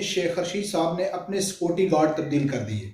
शेख रशीद साहब ने अपने सिक्योरिटी गार्ड तब्दील कर दिए।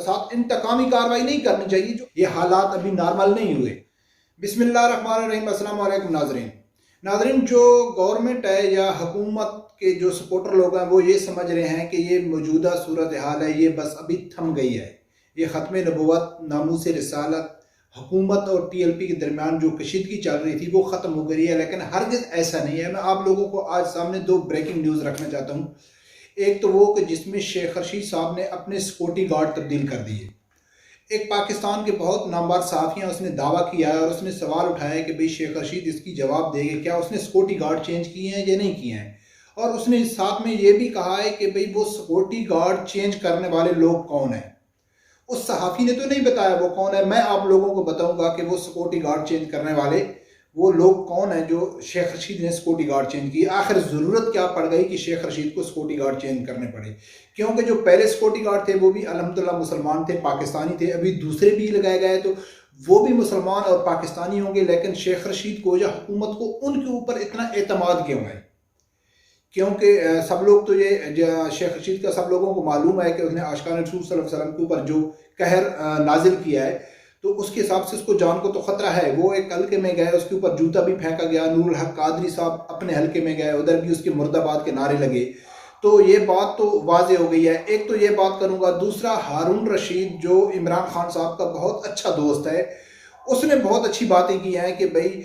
साथ इंतकामी कार्रवाई नहीं करनी चाहिए। जो ये हालात अभी नॉर्मल नहीं हुए। बिस्मिल्लाहिर्रहमानिर्रहीम। अस्सलाम वालेकुम नाज़रीन, जो गवर्नमेंट है या हुकूमत के जो सपोर्टर लोग हैं वो ये समझ रहे हैं कि ये मौजूदा सूरत हाल है, ये बस अभी थम गई है। ये ख़त्म नबूवत, नामूस रिसालत, हुकूमत और TLP के दरमियान जो कशीदगी चल रही थी वो ख़त्म हो गई है, लेकिन हरगिज़ ऐसा नहीं है। मैं आप लोगों को आज सामने दो ब्रेकिंग न्यूज़ रखना चाहता हूँ। एक तो वो कि जिसमें शेख रशीद साहब ने अपने सिक्योरिटी गार्ड तब्दील कर दिए। एक पाकिस्तान के बहुत नामवर सहाफ़ी हैं, उसने दावा किया है और उसने सवाल उठाया कि भाई शेख रशीद इसकी जवाब देंगे, क्या उसने सिक्योरिटी गार्ड चेंज किए हैं या नहीं किए हैं। और उसने साथ में ये भी कहा है कि भाई वो सिक्योरिटी गार्ड चेंज करने वाले लोग कौन हैं। उस सहाफ़ी ने तो नहीं बताया वो कौन है, मैं आप लोगों को बताऊंगा कि वो सिक्योरिटी गार्ड चेंज करने वाले वो लोग कौन है जो शेख रशीद ने सिक्योरिटी गार्ड चेंज की। आखिर ज़रूरत क्या पड़ गई कि शेख रशीद को सिक्योरिटी गार्ड चेंज करने पड़े, क्योंकि जो पहले सिक्योरिटी गार्ड थे वो भी अल्हम्दुलिल्लाह मुसलमान थे, पाकिस्तानी थे। अभी दूसरे भी लगाए गए तो वो भी मुसलमान और पाकिस्तानी होंगे, लेकिन शेख रशीद को या हुकूमत को उनके ऊपर इतना एतमाद क्यों है? क्योंकि सब लोग तो ये शेख रशीद का सब लोगों को मालूम है कि उसने आशिकान रसूल सल्लल्लाहु अलैहि वसल्लम के ऊपर जो कहर नाजिल किया है, तो उसके हिसाब से उसको जान को तो ख़तरा है। वो एक हल्के में गए, उसके ऊपर जूता भी फेंका गया। नूरुल हक कादरी साहब अपने हल्के में गए, उधर भी उसके मुर्दाबाद के नारे लगे। तो ये बात तो वाज़े हो गई है। एक तो ये बात करूँगा। दूसरा, हारून रशीद जो इमरान खान साहब का बहुत अच्छा दोस्त है, उसने बहुत अच्छी बातें की हैं कि भाई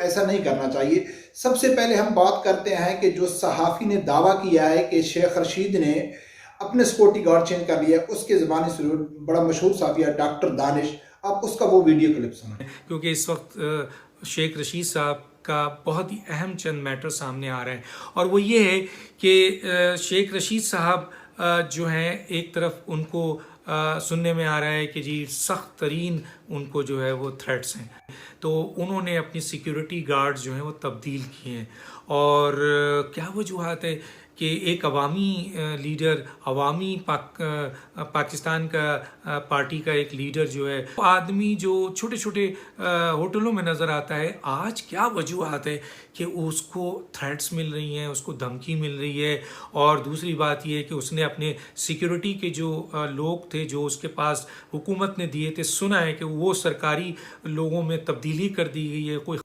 ऐसा नहीं करना चाहिए। सबसे पहले हम बात करते हैं कि जो सहाफ़ी ने दावा किया है कि शेख रशीद ने अपने सिक्योरिटी गार्ड चेंज कर लिया, उसके ज़बानी से बड़ा मशहूर सहाफ़ी है डॉक्टर दानिश। आप उसका वो वीडियो क्लिप सुनाएं। क्योंकि इस वक्त शेख रशीद साहब का बहुत ही अहम चंद मैटर सामने आ रहे हैं, और वो ये है कि शेख रशीद साहब जो हैं, एक तरफ उनको सुनने में आ रहा है कि जी सख्त तरीन उनको जो है वो थ्रेट्स हैं, तो उन्होंने अपनी सिक्योरिटी गार्ड्स जो हैं वो तब्दील किए हैं। और क्या वजूहत है कि एक अवामी लीडर, अवामी पाकिस्तान का पार्टी का एक लीडर जो है, आदमी जो छोटे छोटे होटलों में नज़र आता है, आज क्या वजूहत है कि उसको थ्रेट्स मिल रही हैं, उसको धमकी मिल रही है। और दूसरी बात यह है कि उसने अपने सिक्योरिटी के जो लोग थे जो उसके पास हुकूमत ने दिए थे, सुना है कि वो सरकारी लोगों में तब्दीली कर दी गई है। कोई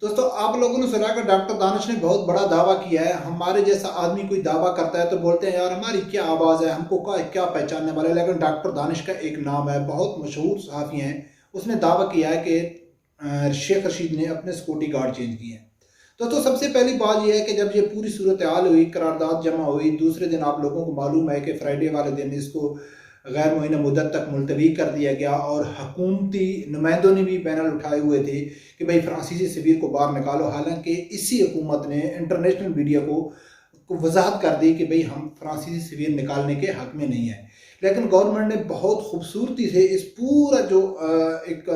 दोस्तों, आप लोगों ने सुना कि डॉक्टर दानिश ने बहुत बड़ा दावा किया है। हमारे जैसा आदमी कोई दावा करता है तो बोलते हैं यार हमारी क्या आवाज़ है, हमको क्या पहचानने वाले। लेकिन डॉक्टर दानिश का एक नाम है, बहुत मशहूर सहाफ़ी हैं, उसने दावा किया है कि शेख रशीद ने अपने सिक्योरिटी गार्ड चेंज किए हैं। दोस्तों, सबसे पहली बात यह है कि जब ये पूरी सूरत हाल हुई, करारदाद जमा हुई, दूसरे दिन आप लोगों को मालूम है कि फ्राइडे वाले दिन इसको गैर मुअय्यन मुद्दत तक मुलतवी कर दिया गया। और हुकूमती नुमाइंदों ने भी बैनर उठाए हुए थे कि भाई फ्रांसीसी सफीर को बाहर निकालो। हालांकि इसी हुकूमत ने इंटरनेशनल मीडिया को वजाहत कर दी कि भाई हम फ्रांसीसी सफीर निकालने के हक में नहीं है। लेकिन गवर्नमेंट ने बहुत खूबसूरती से इस पूरा जो एक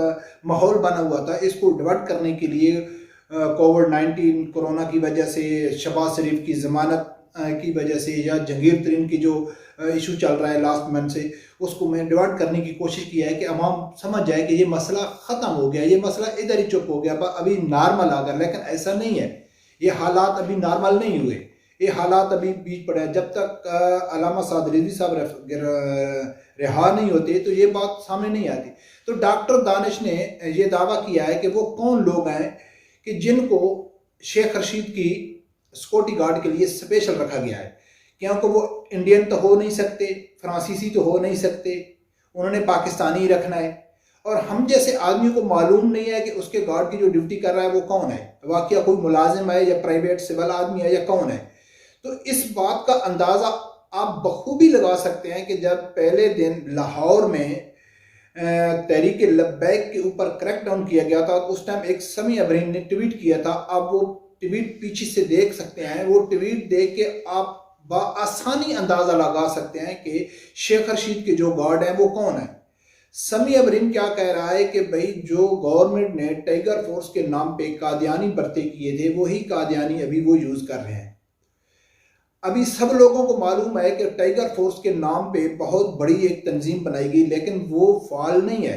माहौल बना हुआ था इसको डिवर्ट करने के लिए कोविड-19 कोरोना की वजह से, शहबाज शरीफ की ज़मानत की वजह से, या जंगीर तरीन की जो इशू चल रहा है लास्ट मंथ से, उसको मैं डिवर्ट करने की कोशिश किया है कि अवाम समझ जाए कि ये मसला ख़त्म हो गया, ये मसला इधर ही चुप हो गया, अभी नॉर्मल आ गया। लेकिन ऐसा नहीं है, ये हालात अभी नॉर्मल नहीं हुए, ये हालात अभी बीच पड़े हैं। जब तक अल्लामा साद रज़वी साहब रिहा नहीं होते तो ये बात सामने नहीं आती। तो डॉक्टर दानिश ने ये दावा किया है कि वो कौन लोग हैं कि जिनको शेख रशीद की सिक्योरिटी गार्ड के लिए स्पेशल रखा गया है, क्योंकि वो इंडियन तो हो नहीं सकते, फ्रांसीसी तो हो नहीं सकते, उन्होंने पाकिस्तानी ही रखना है। और हम जैसे आदमी को मालूम नहीं है कि उसके गार्ड की जो ड्यूटी कर रहा है वो कौन है, वाकया कोई मुलाजिम है या प्राइवेट सिविल आदमी है या कौन है। तो इस बात का अंदाज़ा आप बखूबी लगा सकते हैं कि जब पहले दिन लाहौर में तहरीक लब्बैक के ऊपर क्रैकडाउन किया गया था, उस टाइम एक समी अबरीन ने ट्वीट किया था। आप वो ट्वीट पीछे से देख सकते हैं, वो ट्वीट देख के आप आसानी अंदाज़ा लगा सकते हैं कि शेख रशीद के जो गार्ड हैं वो कौन है। समी अबरीन क्या कह रहा है कि भाई जो गवर्नमेंट ने टाइगर फोर्स के नाम पे कादियानी बरते किए थे वही कादियानी अभी वो यूज़ कर रहे हैं। अभी सब लोगों को मालूम है कि टाइगर फोर्स के नाम पे बहुत बड़ी एक तंजीम बनाई गई, लेकिन वो फाल नहीं है।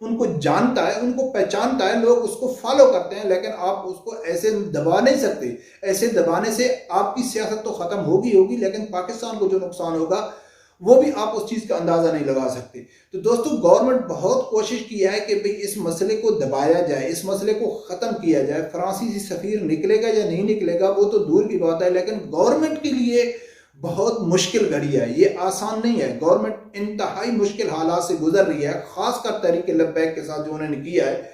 उनको जानता है, उनको पहचानता है, लोग उसको फॉलो करते हैं, लेकिन आप उसको ऐसे दबा नहीं सकते। ऐसे दबाने से आपकी सियासत तो ख़त्म होगी, लेकिन पाकिस्तान को जो नुकसान होगा वो भी आप उस चीज़ का अंदाज़ा नहीं लगा सकते। तो दोस्तों, गवर्नमेंट बहुत कोशिश किया है कि भाई इस मसले को दबाया जाए, इस मसले को ख़त्म किया जाए। फ्रांसीसी सफ़ीर निकलेगा या नहीं निकलेगा वो तो दूर की बात है, लेकिन गवर्नमेंट के लिए बहुत मुश्किल घड़ी है, ये आसान नहीं है। गवर्नमेंट इंतहाई मुश्किल हालात से गुजर रही है, ख़ासकर तहरीक लब्बैक के साथ जो उन्होंने किया है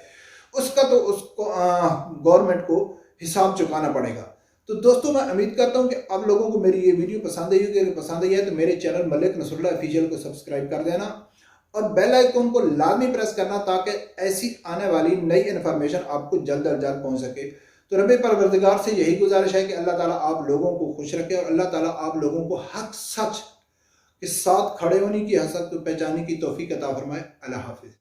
उसका तो उसको गवर्नमेंट को हिसाब चुकाना पड़ेगा। तो दोस्तों, मैं उम्मीद करता हूं कि आप लोगों को मेरी ये वीडियो पसंद आई होगी। अगर पसंद आई है तो मेरे चैनल मलिक नसरुल्लाह ऑफिशियल को सब्सक्राइब कर देना और बेल आइकन को लाजमी प्रेस करना, ताकि ऐसी आने वाली नई इन्फॉर्मेशन आपको जल्द अज जल्द पहुंच सके। तो रब्बे परवरदिगार से यही गुजारिश है कि अल्लाह ताला आप लोगों को खुश रखे और अल्लाह ताला आप लोगों को हक सच के साथ खड़े होने की, हसद को पहचानने की तौफीक अता फरमाए। अल्लाह हाफिज़।